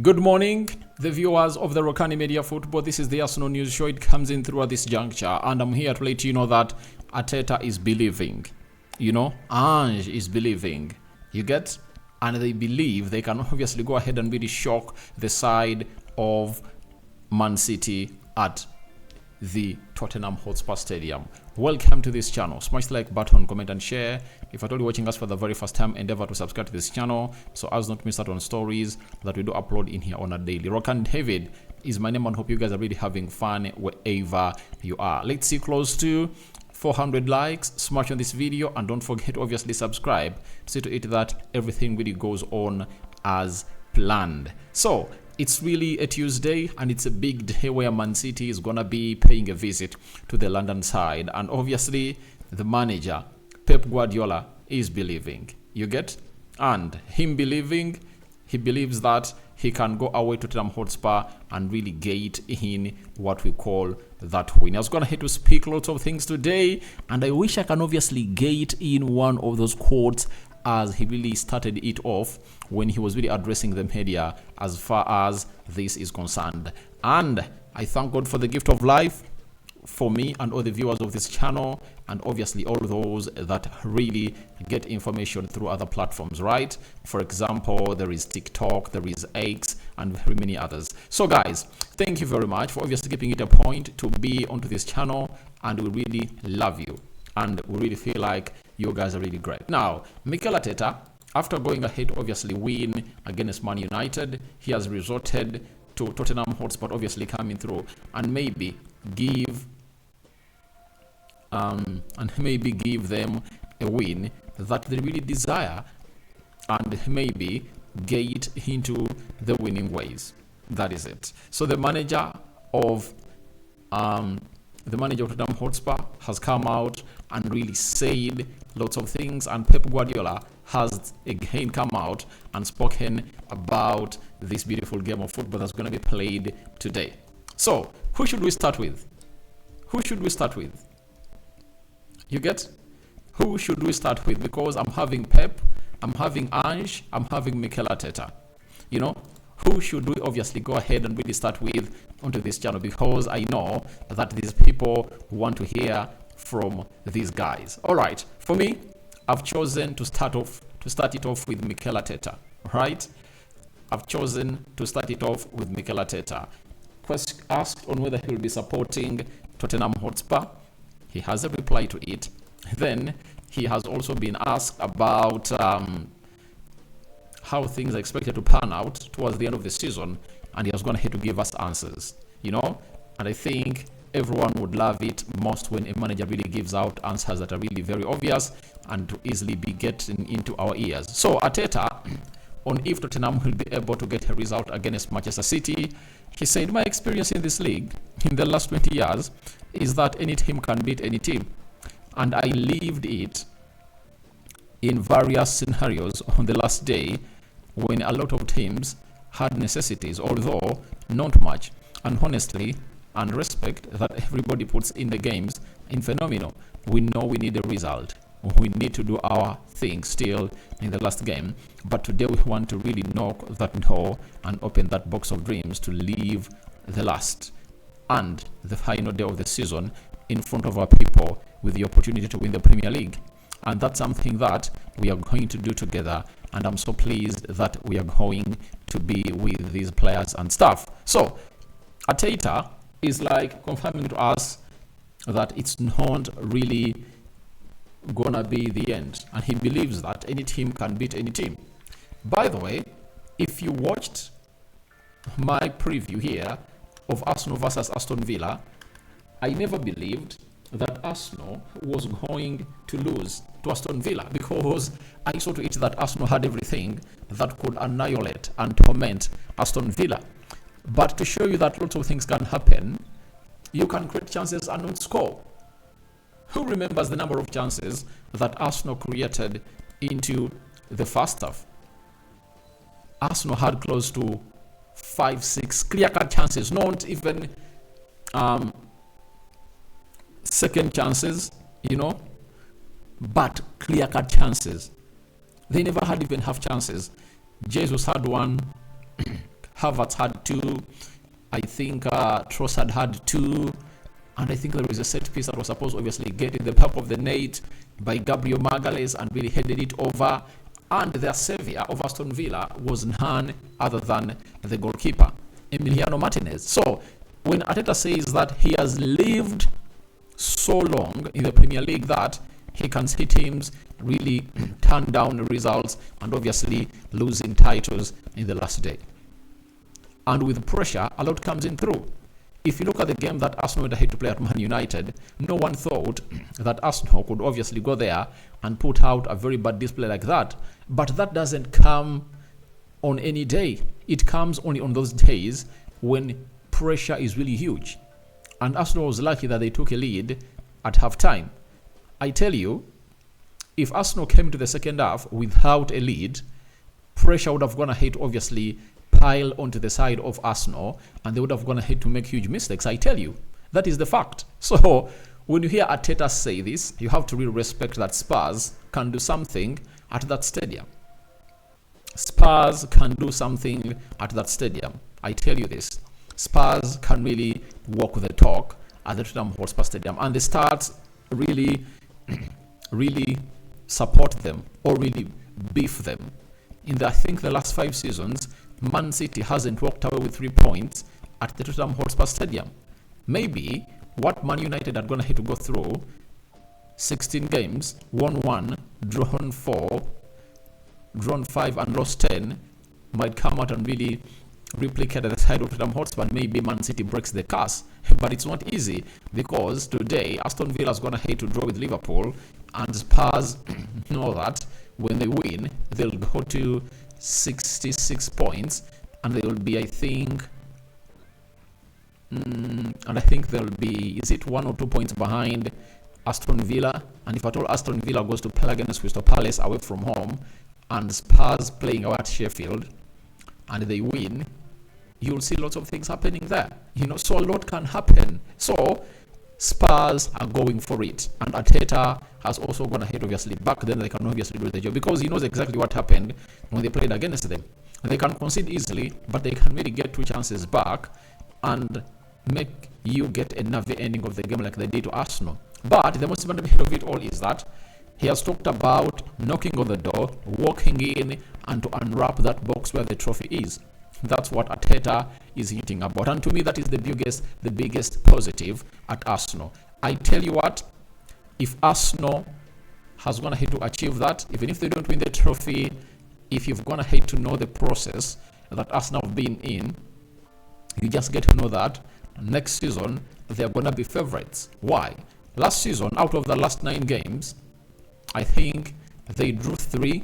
Good morning, the viewers of the Rokani Media Football. This is the Arsenal News Show. It comes in through this juncture, and I'm here to let you know that Arteta is believing. Ange is believing. You get? And they believe they can obviously go ahead and really shock the side of Man City at the Tottenham Hotspur Stadium. Welcome to this channel. Smash the like button, comment and share. If you're watching us for the very first time, endeavor to subscribe to this channel so as not to miss out on stories that we do upload in here on a daily. Rokani David is my name, and hope you guys are really having fun wherever you are. Let's see close to 400 likes. Smash on this video, and don't forget to obviously subscribe to see to it that everything really goes on as planned. So it's really a Tuesday, and it's a big day where Man City is gonna be paying a visit to the London side, and obviously the manager Pep Guardiola is believing. You get? And him believing, he believes that he can go away to Tottenham Hotspur and really get in what we call that win. I was gonna hate to speak lots of things today, and I wish I can obviously get in one of those quotes as he really started it off when he was really addressing the media as far as this is concerned. And I thank God for the gift of life for me and all the viewers of this channel, and obviously all those that really get information through other platforms, right? For example, there is TikTok, there is X, and very many others. So guys, thank you very much for obviously keeping it a point to be onto this channel, and we really love you, and we really feel like you guys are really great. Now, Mikel Arteta, after going ahead to obviously win against Man United, he has resorted to Tottenham Hotspur, obviously coming through and maybe give them a win that they really desire, and maybe get into the winning ways. That is it. So the manager of Tottenham Hotspur has come out and really said lots of things, and Pep Guardiola has again come out and spoken about this beautiful game of football that's going to be played today. So who should we start with? You get? Who should we start with? Because I'm having Pep, I'm having Ange, I'm having Mikel Arteta. Who should we obviously go ahead and really start with onto this channel? Because I know that these people want to hear from these guys. All right, for me, I've chosen to start it off with Mikel Arteta. Right? I've chosen to start it off with Mikel Arteta. Asked on whether he will be supporting Tottenham Hotspur, he has a reply to it. Then he has also been asked about how things are expected to pan out towards the end of the season, and he has gone ahead to give us answers. And I think everyone would love it most when a manager really gives out answers that are really very obvious and to easily be getting into our ears. So Arteta, on if Tottenham will be able to get a result against Manchester City, he said, my experience in this league in the last 20 years is that any team can beat any team, and I lived it in various scenarios on the last day when a lot of teams had necessities, although not much, and honestly and respect that everybody puts in the games in phenomenal. We know we need a result. We need to do our thing still in the last game, but today we want to really knock that door and open that box of dreams to leave the last and the final day of the season in front of our people with the opportunity to win the Premier League. And that's something that we are going to do together, and I'm so pleased that we are going to be with these players and staff. So Arteta is like confirming to us that it's not really gonna be the end, and he believes that any team can beat any team. By the way, if you watched my preview here of Arsenal versus Aston Villa, I never believed that Arsenal was going to lose to Aston Villa, because I saw to it that Arsenal had everything that could annihilate and torment Aston Villa. But to show you that lots of things can happen, you can create chances and not score. Who remembers the number of chances that Arsenal created into the first half? Arsenal had close to 5-6 clear-cut chances, not even second chances, but clear-cut chances. They never had even half chances. Jesus had one, Havertz had 2. I think Trossard had 2. And I think there was a set piece that was supposed to obviously get in the back of the net by Gabriel Magalhaes and really headed it over. And their savior of Aston Villa was none other than the goalkeeper, Emiliano Martinez. So when Arteta says that he has lived so long in the Premier League that he can see teams really turn down the results and obviously losing titles in the last day. And with pressure, a lot comes in through. If you look at the game that Arsenal went ahead to play at Man United, no one thought that Arsenal could obviously go there and put out a very bad display like that. But that doesn't come on any day. It comes only on those days when pressure is really huge. And Arsenal was lucky that they took a lead at halftime. I tell you, if Arsenal came to the second half without a lead, pressure would have gone ahead to obviously pile onto the side of Arsenal, and they would have gone ahead to make huge mistakes. I tell you, that is the fact. So when you hear Arteta say this, you have to really respect that Spurs can do something at that stadium. Spurs can do something at that stadium. I tell you this. Spurs can really walk the talk at the Tottenham Hotspur Stadium, and the Stars really, really support them or really beef them. I think the last 5 seasons, Man City hasn't walked away with 3 points at the Tottenham Hotspur Stadium. Maybe what Man United are going to have to go through, 16 games, won 1, drawn 4, drawn 5 and lost 10, might come out and really replicate at the side of Tottenham Hotspur. Maybe Man City breaks the curse. But it's not easy because today Aston Villa is going to have to draw with Liverpool, and Spurs know that when they win, they'll go to 66 points, and they will be, I think they'll be, is it 1 or 2 points behind Aston Villa? And if at all Aston Villa goes to play against Crystal Palace away from home, and Spurs playing away at Sheffield, and they win, you'll see lots of things happening there. So a lot can happen. So Spurs are going for it, and Arteta has also gone ahead. Obviously, back then they can obviously do the job because he knows exactly what happened when they played against them. They can concede easily, but they can really get 2 chances back and make you get a nervy ending of the game like they did to Arsenal. But the most important bit of it all is that he has talked about knocking on the door, walking in, and to unwrap that box where the trophy is. That's what Arteta is hinting about. And to me, that is the biggest positive at Arsenal. I tell you what, if Arsenal has gone ahead to achieve that, even if they don't win the trophy, if you've gone ahead to know the process that Arsenal have been in, you just get to know that next season they're going to be favorites. Why? Last season, out of the last 9 games, I think they drew 3,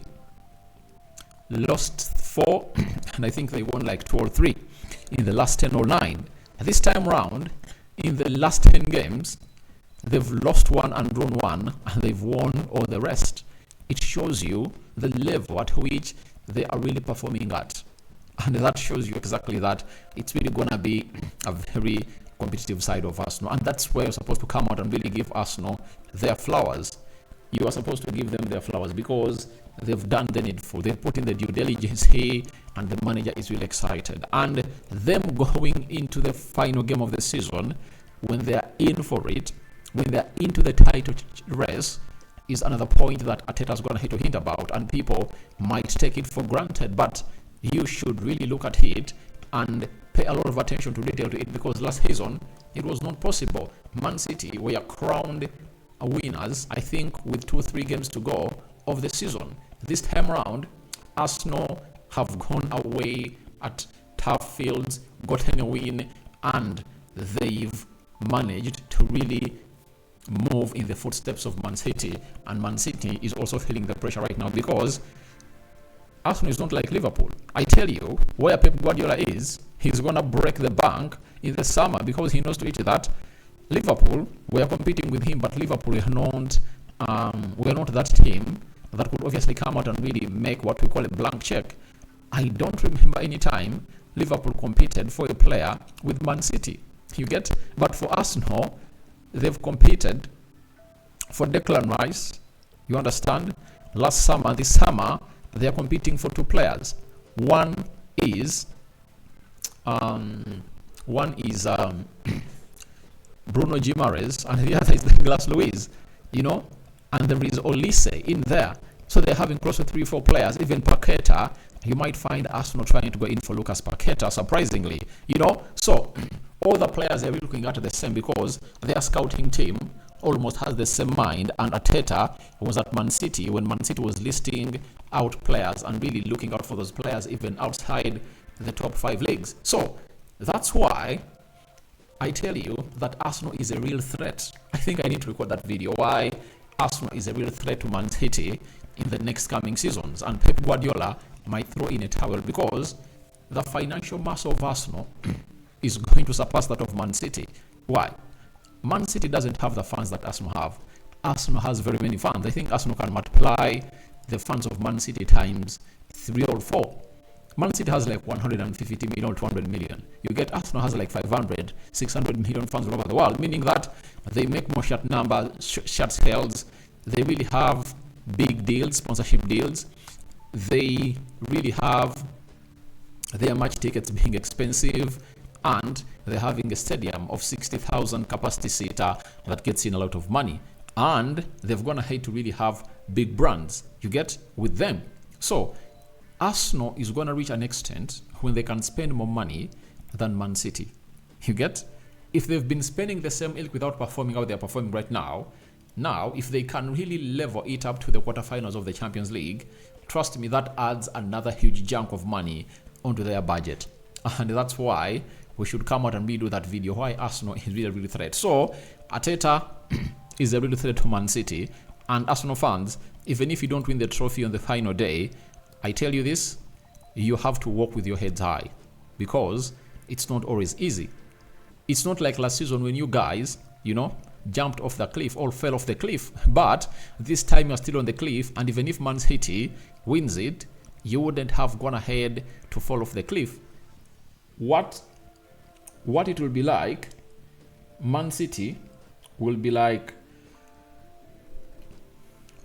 lost 4, and I think they won like 2 or 3 in the last 10 or 9. This time round, in the last 10 games, they've lost 1 and drawn 1, and they've won all the rest. It shows you the level at which they are really performing at. And that shows you exactly that it's really going to be a very competitive side of Arsenal. And that's where you're supposed to come out and really give Arsenal their flowers. You are supposed to give them their flowers because they've done the needful. They've put in the due diligence here, and the manager is really excited. And them going into the final game of the season, when they're in for it, when they're into the title race, is another point that Arteta's going to have to hint about, and people might take it for granted. But you should really look at it and pay a lot of attention to detail to it, because last season it was not possible. Man City were crowned winners, I think, with 2 or 3 games to go of the season. This time around, Arsenal have gone away at tough fields, gotten a win, and they've managed to really move in the footsteps of Man City. And Man City is also feeling the pressure right now because Arsenal is not like Liverpool. I tell you, where Pep Guardiola is, he's going to break the bank in the summer because he knows to it that Liverpool, we are competing with him, but Liverpool are not, we're not that team that could obviously come out and really make what we call a blank check. I don't remember any time Liverpool competed for a player with Man City. You get? But for Arsenal, they've competed for Declan Rice. You understand? Last summer, this summer, they are competing for 2 players. One is One is Bruno Guimaraes, and the other is Douglas Luiz, and there is Olise in there. So they're having close to 3-4 players. Even Paqueta, you might find Arsenal trying to go in for Lucas Paqueta, surprisingly, So all the players are really looking at the same because their scouting team almost has the same mind. And Arteta was at Man City when Man City was listing out players and really looking out for those players even outside the top 5 leagues. So that's why I tell you that Arsenal is a real threat. I think I need to record that video. Why Arsenal is a real threat to Man City in the next coming seasons. And Pep Guardiola might throw in a towel because the financial mass of Arsenal is going to surpass that of Man City. Why? Man City doesn't have the funds that Arsenal have. Arsenal has very many funds. I think Arsenal can multiply the funds of Man City times 3 or 4. Man City has like 150 million, 200 million. You get Arsenal has like 500, 600 million fans all over the world, meaning that they make more shirt sales. They really have big deals, sponsorship deals. They really have their match tickets being expensive, and they're having a stadium of 60,000 capacity seater that gets in a lot of money. And they've gone ahead to really have big brands, you get, with them. So Arsenal is going to reach an extent when they can spend more money than Man City. You get? If they've been spending the same ilk without performing how they're performing right now, if they can really level it up to the quarterfinals of the Champions League, trust me, that adds another huge chunk of money onto their budget. And that's why we should come out and redo that video, why Arsenal is really a real threat. So Arteta is a real threat to Man City. And Arsenal fans, even if you don't win the trophy on the final day, I tell you this, you have to walk with your heads high because it's not always easy. It's not like last season when you guys, jumped off the cliff or fell off the cliff. But this time you're still on the cliff, and even if Man City wins it, you wouldn't have gone ahead to fall off the cliff. What it will be like, Man City will be like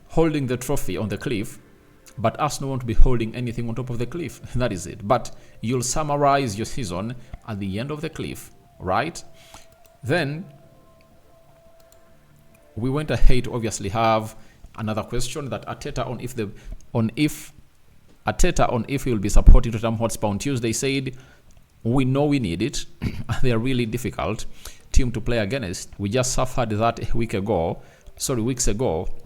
holding the trophy on the cliff, but Arsenal won't be holding anything on top of the cliff. That is it. But you'll summarize your season at the end of the cliff, right? Then we went ahead to obviously have another question that Arteta on if he will be supporting Tottenham Hotspur on Tuesday said, we know we need it. They are really difficult team to play against. We just suffered that weeks ago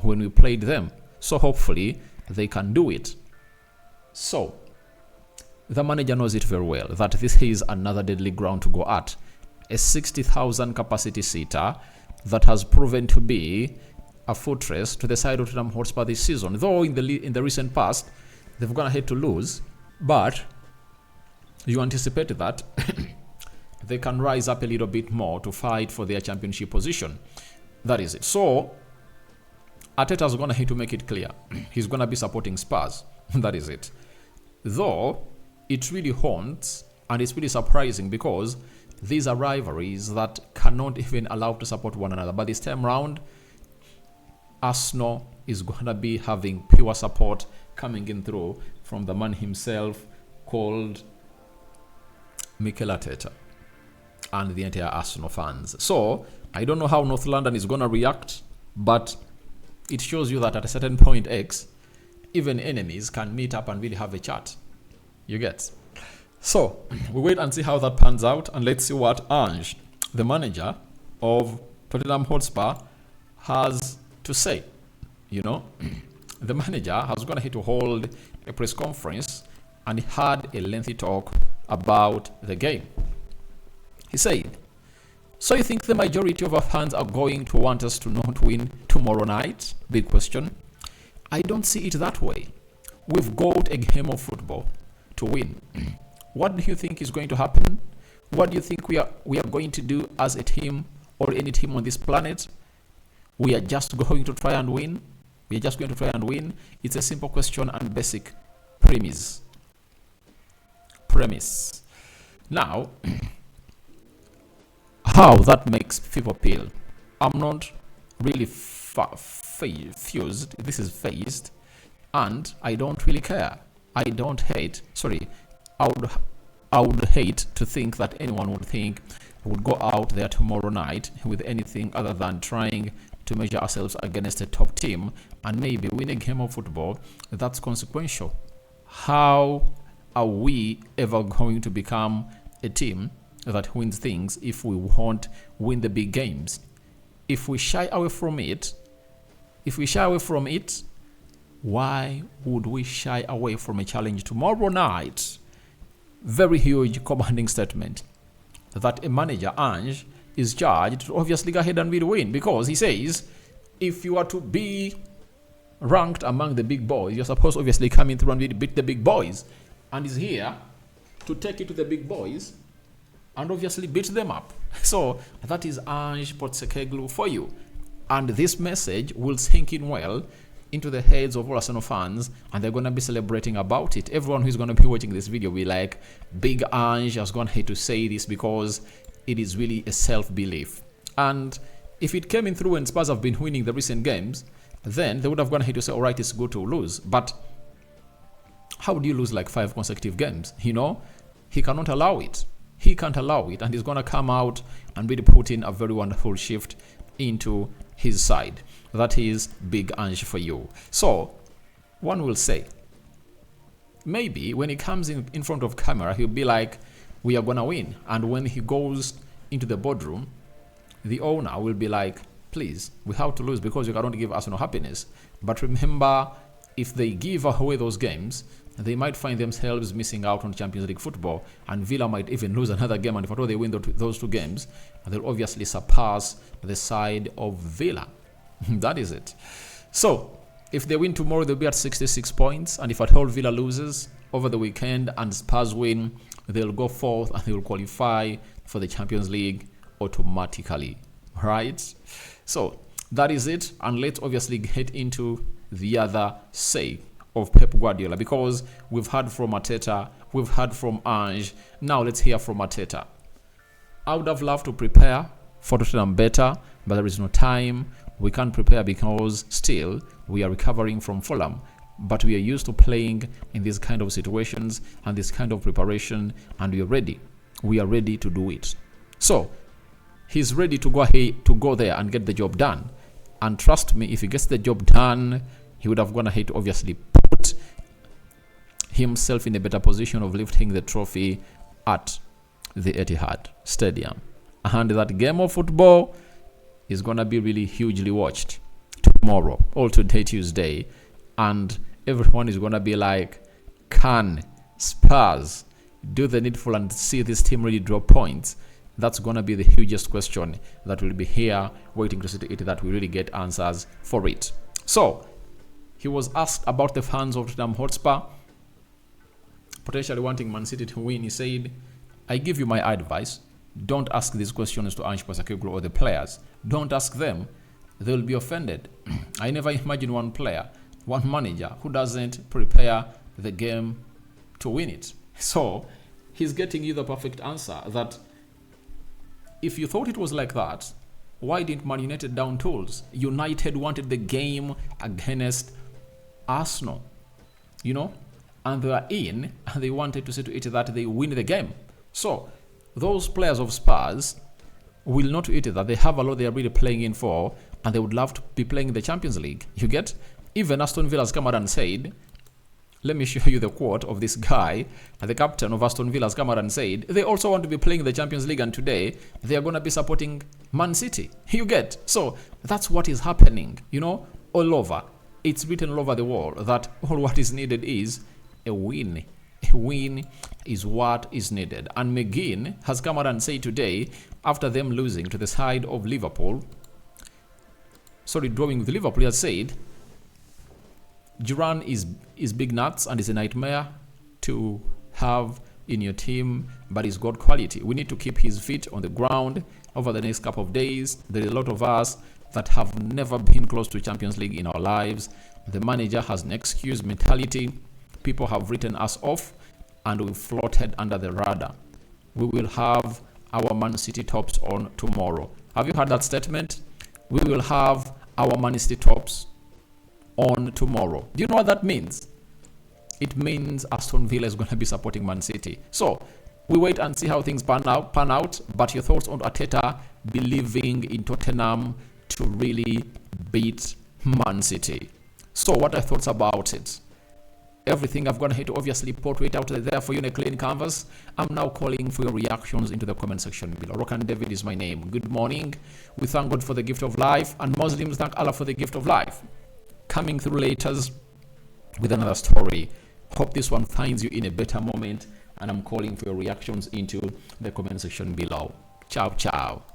when we played them. So hopefully they can do it. So the manager knows it very well that this is another deadly ground to go at. A 60,000 capacity seater that has proven to be a fortress to the side of Tottenham Hotspur this season. Though in the recent past they've gone ahead to lose, but you anticipated that they can rise up a little bit more to fight for their championship position. That is it. So Arteta's going to have to make it clear. He's going to be supporting Spurs. That is it. Though it really haunts and it's really surprising because these are rivalries that cannot even allow to support one another. But this time round, Arsenal is going to be having pure support coming in through from the man himself called Mikel Arteta and the entire Arsenal fans. So I don't know how North London is going to react, but it shows you that at a certain point X, even enemies can meet up and really have a chat. You get? So we wait and see how that pans out, and let's see what Ange, the manager of Tottenham Hotspur, has to say. The manager has gone ahead to hold a press conference and he had a lengthy talk about the game. He said, so you think the majority of our fans are going to want us to not win tomorrow night? Big question. I don't see it that way. We've got a game of football to win. What do you think is going to happen? What do you think we are going to do as a team or any team on this planet? We are just going to try and win. We are just going to try and win. It's a simple question and basic premise. Now, how that makes people feel, I'm not really fused. This is phased, and I don't really care. I don't hate. Sorry, I I would hate to think that anyone would think we would go out there tomorrow night with anything other than trying to measure ourselves against a top team and maybe win a game of football that's consequential. How are we ever going to become a team that wins things if we won't win the big games? If we shy away from it, why would we shy away from a challenge tomorrow night? Very huge commanding statement that a manager, Ange, is charged to obviously go ahead and really win, because he says if you are to be ranked among the big boys, you're supposed to obviously come in through and really beat the big boys, and is here to take it to the big boys and obviously beat them up. So that is Ange Postecoglou for you, and this message will sink in well into the heads of all Arsenal fans, and they're going to be celebrating about it. Everyone who's going to be watching this video will be like, big Ange has gone ahead to say this, because it is really a self-belief. And if it came in through when Spurs have been winning the recent games, then they would have gone ahead to say, all right, it's good to lose. But how do you lose like 5 consecutive games? He cannot allow it. He can't allow it, and he's going to come out and really put in a very wonderful shift into his side. That is big Ange for you. So one will say, maybe when he comes in front of camera, he'll be like, we are going to win. And when he goes into the boardroom, the owner will be like, please, we have to lose because you cannot give us no happiness. But remember, if they give away those games, they might find themselves missing out on Champions League football, and Villa might even lose another game, and if at all they win those 2 games, they'll obviously surpass the side of Villa. That is it. So if they win tomorrow, they'll be at 66 points, and if at all Villa loses over the weekend and Spurs win, they'll go 4th and they'll qualify for the Champions League automatically, right? So that is it, and let's obviously get into the other say of Pep Guardiola, because we've heard from Arteta, we've heard from Ange, now let's hear from Arteta. I would have loved to prepare for Tottenham better, but there is no time. We can't prepare because still we are recovering from Fulham, but we are used to playing in these kind of situations and this kind of preparation, and we are ready to do it. So he's ready to go there and get the job done, and trust me, if he gets the job done, he would have gone ahead to obviously put himself in a better position of lifting the trophy at the Etihad Stadium. And that game of football is going to be really hugely watched tomorrow, or today, Tuesday. And everyone is going to be like, can Spurs do the needful and see this team really drop points? That's going to be the hugest question that will be here waiting to see to it that we really get answers for it. So he was asked about the fans of Tottenham Hotspur potentially wanting Man City to win. He said, I give you my advice. Don't ask these questions to Ange Postecoglou or the players. Don't ask them. They'll be offended. I never imagine one player, one manager who doesn't prepare the game to win it. So he's getting you the perfect answer that if you thought it was like that, why didn't Man United down tools? United wanted the game against Arsenal, and they were in, and they wanted to see to it that they win the game. So those players of Spurs will not eat it that they have a lot they are really playing in for, and they would love to be playing in the Champions League. You get? Even Aston Villa has come out and said, let me show you the quote of this guy, the captain of Aston Villa has come out and said, they also want to be playing in the Champions League, and today they are going to be supporting Man City. You get? So that's what is happening, all over. It's written all over the world that all what is needed is a win. A win is what is needed. And McGinn has come out and said today, after them losing to the side of Liverpool, drawing with Liverpool, he has said, Duran is big nuts and is a nightmare to have in your team, but he's got quality. We need to keep his feet on the ground over the next couple of days. There is a lot of us that have never been close to Champions League in our lives. The manager has an excuse mentality. People have written us off, and we've floated under the radar. We will have our Man City tops on tomorrow. Have you heard that statement? We will have our Man City tops on tomorrow. Do you know what that means? It means Aston Villa is going to be supporting Man City. So we wait and see how things pan out. But your thoughts on Arteta believing in Tottenham to really beat Man City? So what are your thoughts about it? Everything I've gone ahead to obviously portrait out there for you in a clean canvas. I'm now calling for your reactions into the comment section below. Rokani David is my name. Good morning. We thank God for the gift of life, and Muslims thank Allah for the gift of life. Coming through later with another story. Hope this one finds you in a better moment, and I'm calling for your reactions into the comment section below. Ciao, ciao.